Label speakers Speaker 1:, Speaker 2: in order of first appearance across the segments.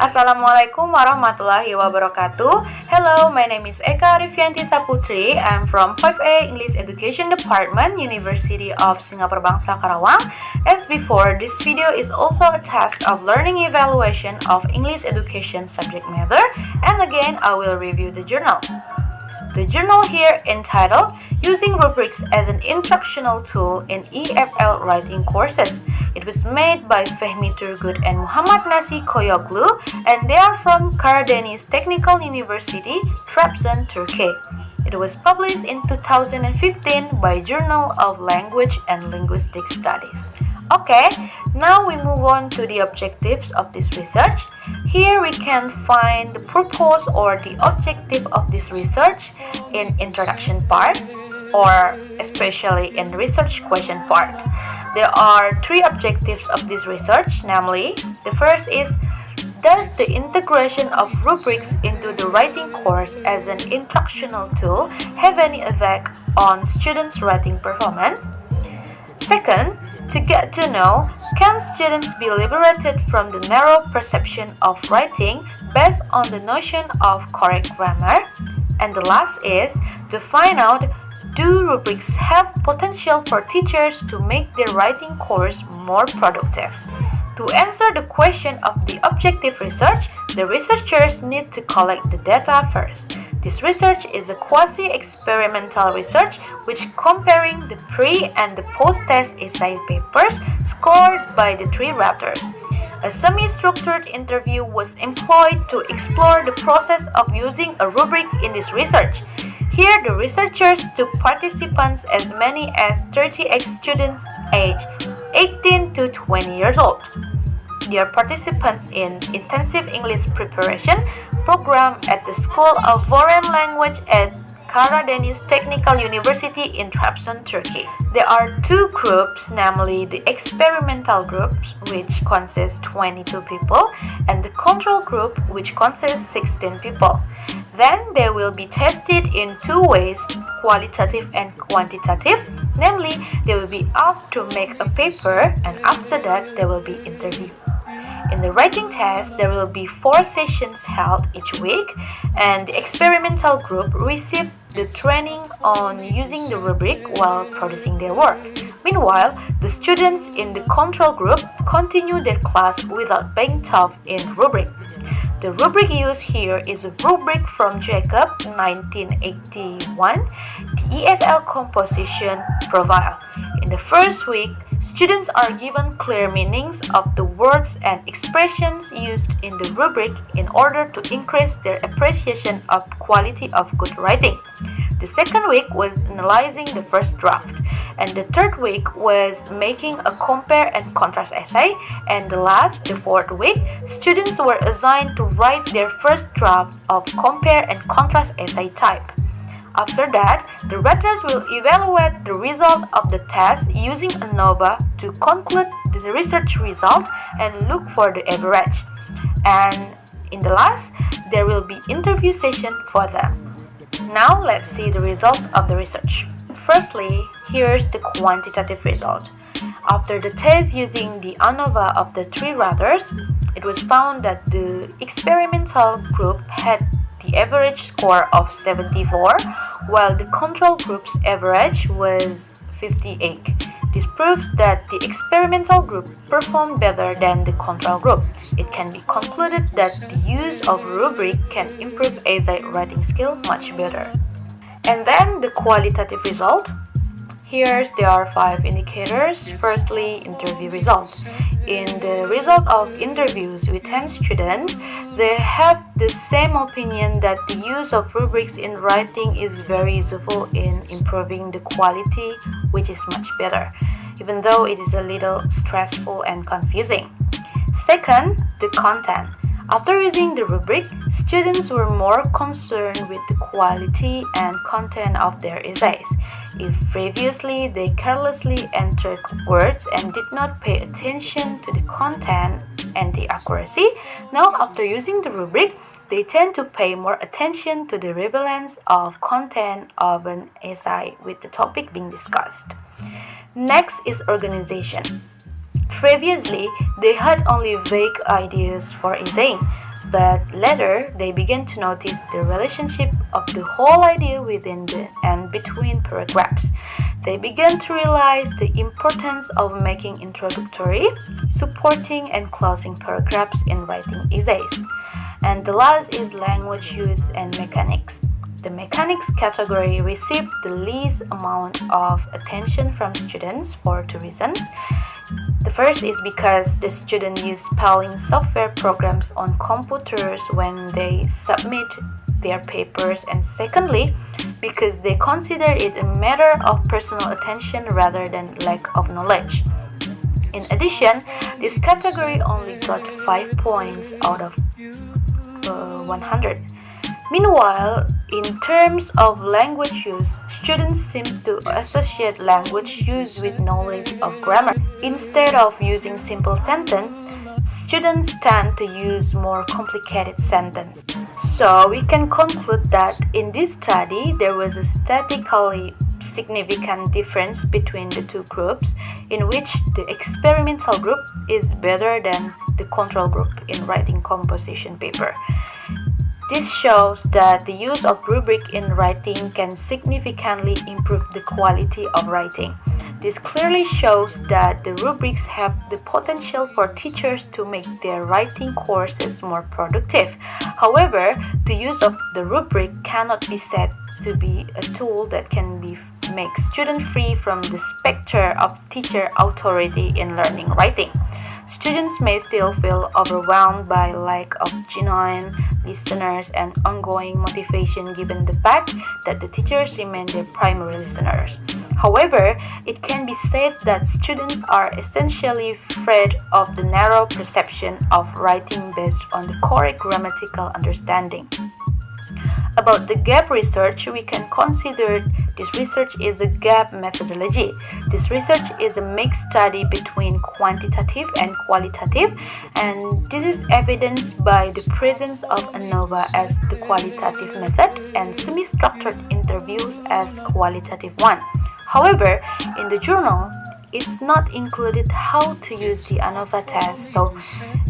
Speaker 1: Assalamualaikum warahmatullahi wabarakatuh. Hello, my name is Eka Rivianti Saputri. I'm from 5A English Education Department, University of Singapore Bangsa Karawang. As before, this video is also a task of learning evaluation of English education subject matter. And again, I will review the journal. The journal here entitled Using Rubrics as an Instructional Tool in EFL Writing Courses. It was made by Fehmi Turgut and Muhammad Nasi Koyoglu, and they are from Karadeniz Technical University, Trabzon, Turkey. It was published in 2015 by Journal of Language and Linguistic Studies. Okay, now we move on to the objectives of this research. Here we can find the purpose or the objective of this research in introduction part, or especially in research question part. There are three objectives of this research, namely, the first is, does the integration of rubrics into the writing course as an instructional tool have any effect on students' writing performance? Second, to get to know, can students be liberated from the narrow perception of writing based on the notion of correct grammar? And the last is, to find out, do rubrics have potential for teachers to make their writing course more productive? To answer the question of the objective research, the researchers need to collect the data first. This research is a quasi-experimental research which comparing the pre- and the post-test essay papers scored by the three writers. A semi-structured interview was employed to explore the process of using a rubric in this research. Here, the researchers took participants as many as 38 students aged 18 to 20 years old. They are participants in intensive English preparation program at the School of Foreign Language at Karadeniz Technical University in Trabzon, Turkey. There are two groups, namely the experimental group, which consists 22 people, and the control group, which consists 16 people. Then they will be tested in two ways, qualitative and quantitative. Namely, they will be asked to make a paper, and after that, they will be interviewed. In the writing test, there will be 4 sessions held each week, and the experimental group received the training on using the rubric while producing their work. Meanwhile, the students in the control group continue their class without being taught in rubric. The rubric used here is a rubric from Jacob 1981, the ESL composition profile. In the first week, students are given clear meanings of the words and expressions used in the rubric in order to increase their appreciation of quality of good writing. The second week was analyzing the first draft, and the third week was making a compare and contrast essay, and the fourth week, students were assigned to write their first draft of compare and contrast essay type. After that, the writers will evaluate the result of the test using ANOVA to conclude the research result and look for the average. And in the last, there will be interview session for them. Now let's see the result of the research. Firstly, here's the quantitative result. After the test using the ANOVA of the three writers, it was found that the experimental group had the average score of 74, while the control group's average was 58. This proves that the experimental group performed better than the control group. It can be concluded that the use of rubric can improve essay writing skill much better. And then the qualitative result. Here there are 5 indicators. Firstly, interview results. In the result of interviews with 10 students, they have the same opinion that the use of rubrics in writing is very useful in improving the quality, which is much better, even though it is a little stressful and confusing. Second, the content. After using the rubric, students were more concerned with the quality and content of their essays. If previously they carelessly entered words and did not pay attention to the content and the accuracy, now after using the rubric, they tend to pay more attention to the relevance of content of an essay with the topic being discussed. Next is organization. Previously, they had only vague ideas for essaying. but later they began to notice the relationship of the whole idea within and between paragraphs. They began to realize the importance of making introductory, supporting, and closing paragraphs in writing essays. And the last is language use and mechanics. The mechanics category received the least amount of attention from students for two reasons. The first is because the students use spelling software programs on computers when they submit their papers, and secondly, because they consider it a matter of personal attention rather than lack of knowledge. In addition, this category only got 5 points out of 100. Meanwhile, in terms of language use, students seem to associate language use with knowledge of grammar. Instead of using simple sentence, students tend to use more complicated sentence. So we can conclude that in this study, there was a statistically significant difference between the two groups, in which the experimental group is better than the control group in writing composition paper. This shows that the use of rubric in writing can significantly improve the quality of writing. This clearly shows that the rubrics have the potential for teachers to make their writing courses more productive. However, the use of the rubric cannot be said to be a tool that can make students free from the specter of teacher authority in learning writing. Students may still feel overwhelmed by lack of genuine listeners and ongoing motivation given the fact that the teachers remain their primary listeners. However, it can be said that students are essentially afraid of the narrow perception of writing based on the correct grammatical understanding. About the gap research, we can consider this research is a gap methodology. This research is a mixed study between quantitative and qualitative, and this is evidenced by the presence of ANOVA as the qualitative method and semi-structured interviews as qualitative one. However, in the journal, it's not included how to use the ANOVA test. So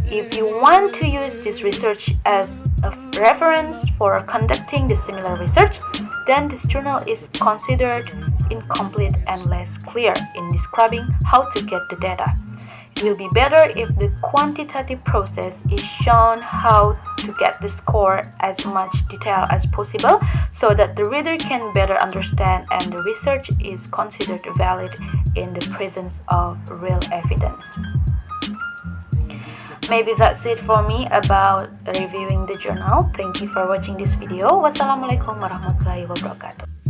Speaker 1: if you want to use this research as a reference for conducting the similar research, then this journal is considered incomplete and less clear in describing how to get the data. It will be better if the quantitative process is shown how to get the score as much detail as possible so that the reader can better understand and the research is considered valid in the presence of real evidence. Maybe that's it for me about reviewing the journal. Thank you for watching this video. Wassalamualaikum warahmatullahi wabarakatuh.